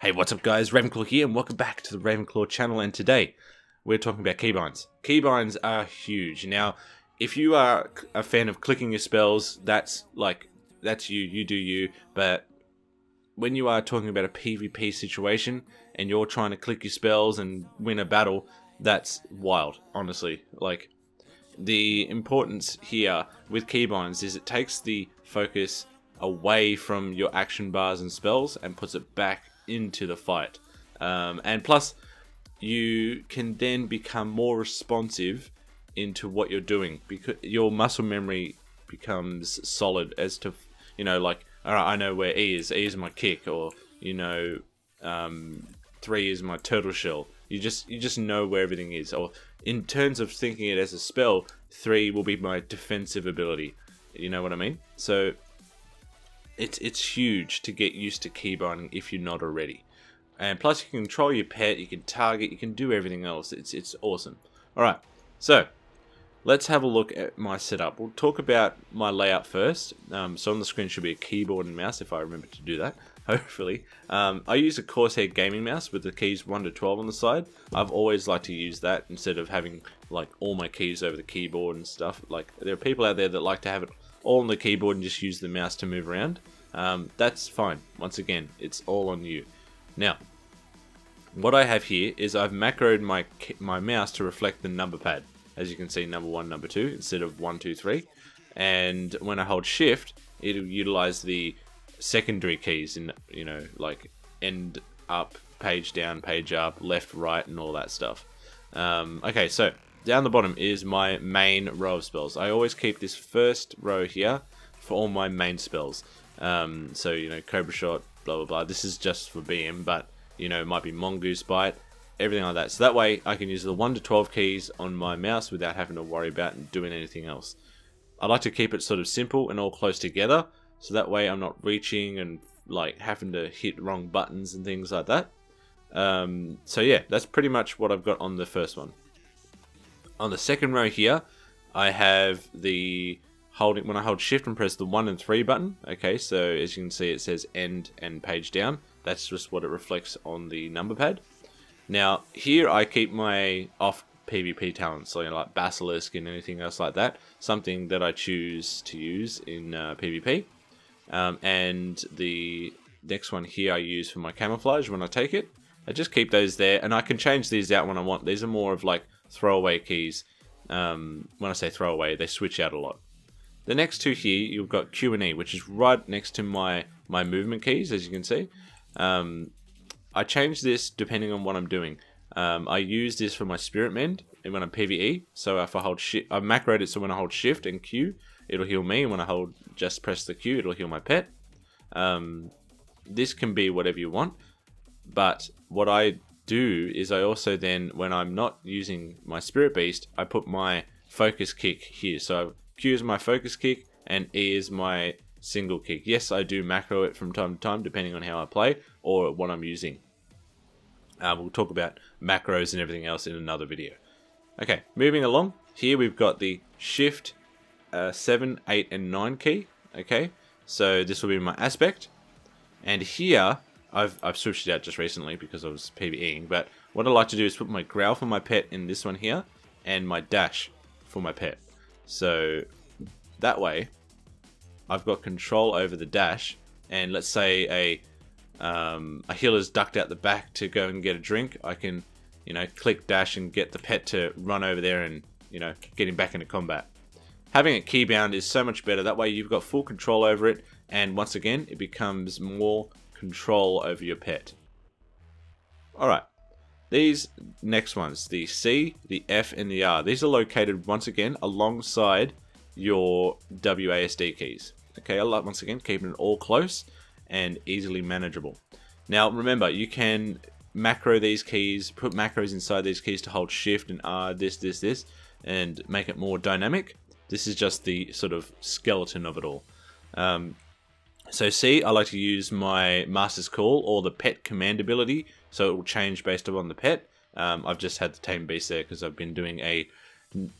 Hey, what's up guys, Ravenclaw here and welcome back to the Ravenclaw channel, and today we're talking about keybinds. Keybinds are huge. Now, if you are a fan of clicking your spells, that's you do you, but when you are talking about a PvP situation and you're trying to click your spells and win a battle, that's wild, honestly. Like, the importance here with keybinds is it takes the focus away from your action bars and spells and puts it back into the fight, and plus you can then become more responsive into what you're doing because your muscle memory becomes solid as to, you know, like, alright, I know where E is my kick, or you know, 3 is my turtle shell. You just know where everything is. Or in terms of thinking it as a spell, 3 will be my defensive ability. You know what I mean? So it's huge to get used to keybinding if you're not already. And plus you can control your pet, you can target, you can do everything else. It's awesome. Alright, so let's have a look at my setup. We'll talk about my layout first. So on the screen should be a keyboard and mouse if I remember to do that, hopefully. I use a Corsair gaming mouse with the keys 1 to 12 on the side. I've always liked to use that instead of having like all my keys over the keyboard and stuff. Like, there are people out there that like to have it all on the keyboard and just use the mouse to move around. That's fine. Once again, it's all on you. Now, what I have here is I've macroed my mouse to reflect the number pad. As you can see, number 1, number 2 instead of 1, 2, 3. And when I hold shift, it'll utilize the secondary keys in, you know, like end up, page down, page up, left, right, and all that stuff. Okay, so down the bottom is my main row of spells. I always keep this first row here for all my main spells. So, you know, Cobra Shot, blah blah blah. This is just for BM, but you know, it might be Mongoose Bite, everything like that. So that way I can use the 1 to 12 keys on my mouse without having to worry about doing anything else. I like to keep it sort of simple and all close together, so that way I'm not reaching and like having to hit wrong buttons and things like that. So yeah, that's pretty much what I've got on the first one. On the second row here, I have the when I hold shift and press the 1 and 3 button. Okay, so as you can see, it says end and page down. That's just what it reflects on the number pad. Now here I keep my off PvP talents, so, you know, like Basilisk and anything else like that. Something that I choose to use in PvP. And the next one here I use for my camouflage when I take it. I just keep those there, and I can change these out when I want. These are more of like throwaway keys. When I say throwaway, they switch out a lot. The next two here, you've got Q and E, which is right next to my movement keys, as you can see. I change this depending on what I'm doing. I use this for my Spirit Mend and when I'm PvE. So if I hold shift, I've macroed it so when I hold shift and Q, it'll heal me. And when I just press the Q, it'll heal my pet. This can be whatever you want. But what I do is I also then, when I'm not using my Spirit Beast, I put my focus kick here. So Q is my focus kick and E is my single kick. Yes, I do macro it from time to time depending on how I play or what I'm using. We'll talk about macros and everything else in another video. Okay, moving along. Here we've got the shift 7, 8, and 9 key. Okay, so this will be my aspect. And here, I've switched it out just recently because I was PvEing, but what I like to do is put my growl for my pet in this one here and my dash for my pet. So that way I've got control over the dash, and let's say a healer's ducked out the back to go and get a drink. I can, you know, click dash and get the pet to run over there and, you know, get him back into combat. Having it keybound is so much better. That way you've got full control over it, and once again it becomes more control over your pet. Alright, these next ones, the C, the F, and the R, these are located once again alongside your WASD keys. Okay, I like, once again, keeping it all close and easily manageable. Now remember, you can macro these keys, put macros inside these keys to hold shift and R, this, and make it more dynamic. This is just the sort of skeleton of it all. So C, I like to use my Master's Call or the pet command ability, so it will change based upon the pet. I've just had the Tame Beast there because I've been doing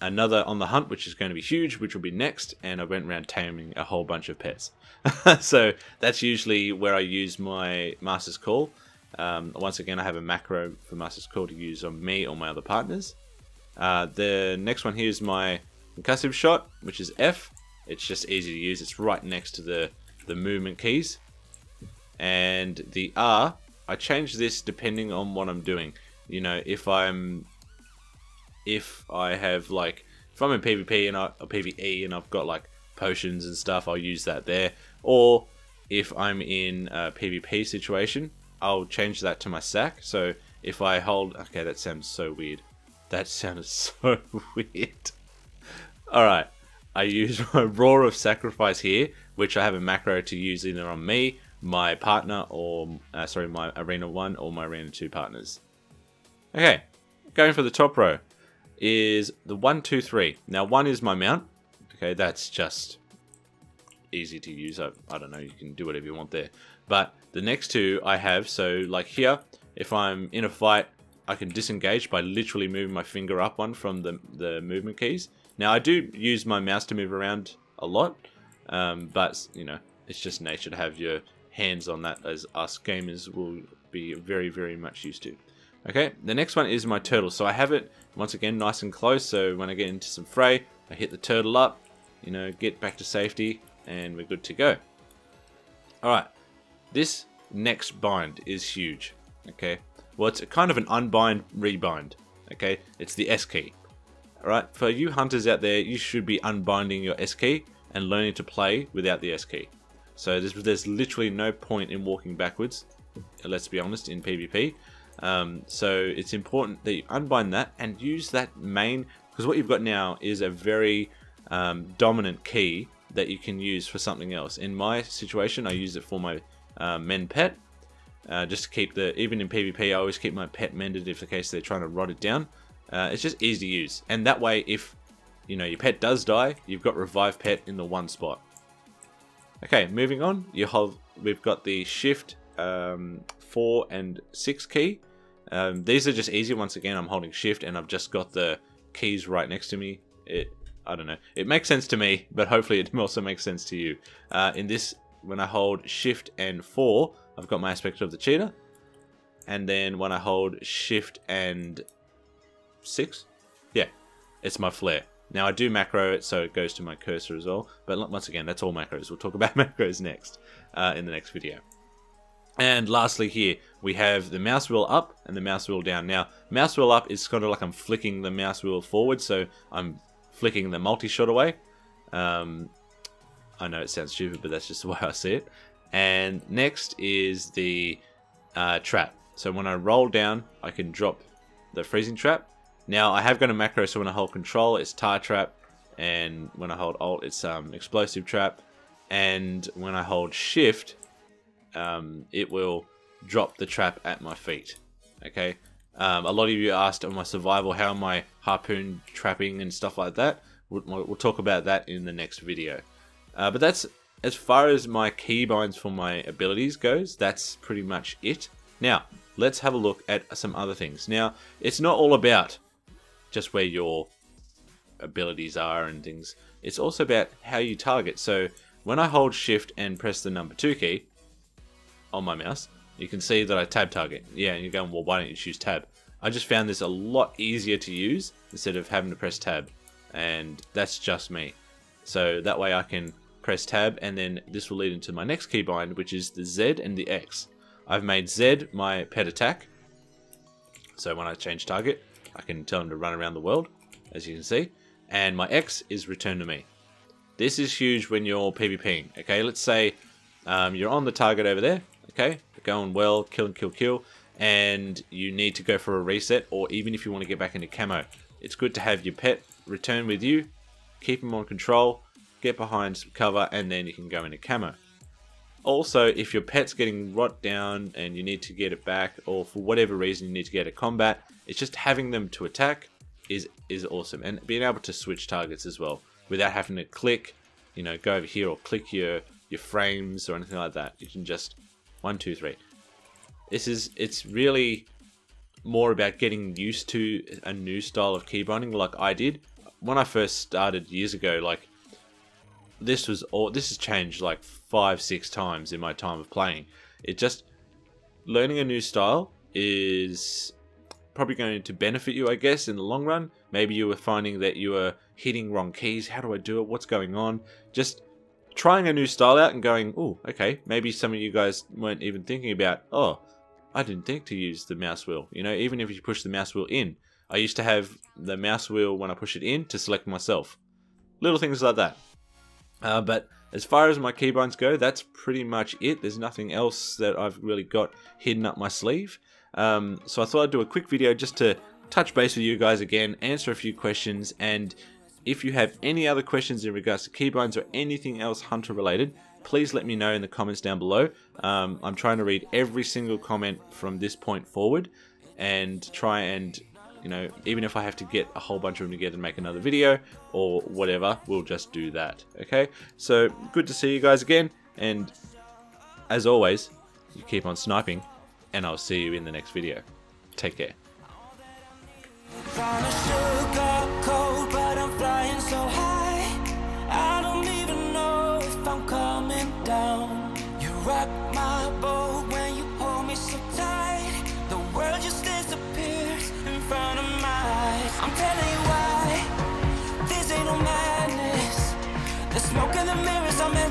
another on the hunt, which is going to be huge, which will be next, and I went around taming a whole bunch of pets. So that's usually where I use my Master's Call. Once again, I have a macro for Master Call to use on me or my other partners. The next one here is my concussive shot, which is F. It's just easy to use. It's right next to the movement keys. And the R, I change this depending on what I'm doing. You know, if I have like, if I'm in PvP and or PvE and I've got like potions and stuff, I'll use that there. Or if I'm in a PvP situation, I'll change that to my sack. So if I hold, okay, that sounds so weird. That sounded so weird. Alright, I use my Roar of Sacrifice here, which I have a macro to use either on me, my partner, or my Arena 1 or my Arena 2 partners. Okay, going for the top row is the 1, 2, 3. Now 1 is my mount. Okay, that's just easy to use. I don't know, you can do whatever you want there. But the next two I have, so like here, if I'm in a fight, I can disengage by literally moving my finger up one from the movement keys. Now I do use my mouse to move around a lot, but you know, it's just nature to have your hands on that, as us gamers will be very, very much used to. Okay, the next one is my turtle. So I have it, once again, nice and close, so when I get into some fray, I hit the turtle up, you know, get back to safety, and we're good to go. Alright, this next bind is huge, okay? Well, it's kind of an unbind, rebind, okay? It's the S key. Alright, for you hunters out there, you should be unbinding your S key and learning to play without the S key. So there's literally no point in walking backwards, let's be honest, in PvP. So it's important that you unbind that and use that main, because what you've got now is a very dominant key that you can use for something else. In my situation, I use it for my men pet, just to keep even in PvP, I always keep my pet mended if the case they're trying to rot it down. It's just easy to use, and that way, if you know your pet does die, you've got revive pet in the one spot. Okay, moving on, we've got the shift 4 and 6 key. These are just easy. Once again, I'm holding shift and I've just got the keys right next to me. I don't know, it makes sense to me, but hopefully it also makes sense to you. In this, when I hold shift and 4, I've got my aspect of the cheetah, and then when I hold shift and 6, yeah, it's my flare. Now I do macro it so it goes to my cursor as well, but once again, that's all macros. We'll talk about macros next in the next video. And lastly here, we have the mouse wheel up and the mouse wheel down. Now, mouse wheel up is kind of like I'm flicking the mouse wheel forward, so I'm flicking the multi-shot away. I know it sounds stupid, but that's just the way I see it. And next is the trap. So when I roll down, I can drop the freezing trap. Now, I have got a macro, so when I hold control, it's tar trap. And when I hold alt, it's explosive trap. And when I hold shift, it will drop the trap at my feet. Okay. A lot of you asked on my survival, how am I harpoon trapping and stuff like that. We'll talk about that in the next video. But that's, as far as my keybinds for my abilities goes, that's pretty much it. Now, let's have a look at some other things. Now, it's not all about just where your abilities are and things. It's also about how you target. So when I hold shift and press the number 2 key on my mouse, you can see that I tab target. Yeah, and you're going, well, why don't you choose tab? I just found this a lot easier to use instead of having to press tab. And that's just me. So that way I can press tab, and then this will lead into my next keybind, which is the Z and the X. I've made Z my pet attack. So when I change target, I can tell him to run around the world, as you can see. And my X is return to me. This is huge when you're PvPing. Okay, let's say you're on the target over there. Okay, going well, kill and kill, kill, and you need to go for a reset, or even if you want to get back into camo, it's good to have your pet return with you, keep him on control, get behind some cover, and then you can go into camo. Also, if your pet's getting rot down and you need to get it back, or for whatever reason you need to get a combat, it's just having them to attack is awesome, and being able to switch targets as well without having to click, you know, go over here or click your frames or anything like that. You can just 1, 2, 3. It's really more about getting used to a new style of keybinding, like I did when I first started years ago. Like this has changed like 5-6 times in my time of playing. learning a new style is probably going to benefit you, I guess, in the long run. Maybe you were finding that you were hitting wrong keys. How do I do it? What's going on? Just trying a new style out and going, oh, okay, maybe some of you guys weren't even thinking about, oh, I didn't think to use the mouse wheel. You know, even if you push the mouse wheel in. I used to have the mouse wheel when I push it in to select myself. Little things like that. But as far as my keybinds go, that's pretty much it. There's nothing else that I've really got hidden up my sleeve. So I thought I'd do a quick video just to touch base with you guys again, answer a few questions, and if you have any other questions in regards to keybinds or anything else hunter related, please let me know in the comments down below. I'm trying to read every single comment from this point forward and try and, you know, even if I have to get a whole bunch of them together and make another video or whatever, we'll just do that. Okay, so good to see you guys again, and as always, you keep on sniping, and I'll see you in the next video. Take care.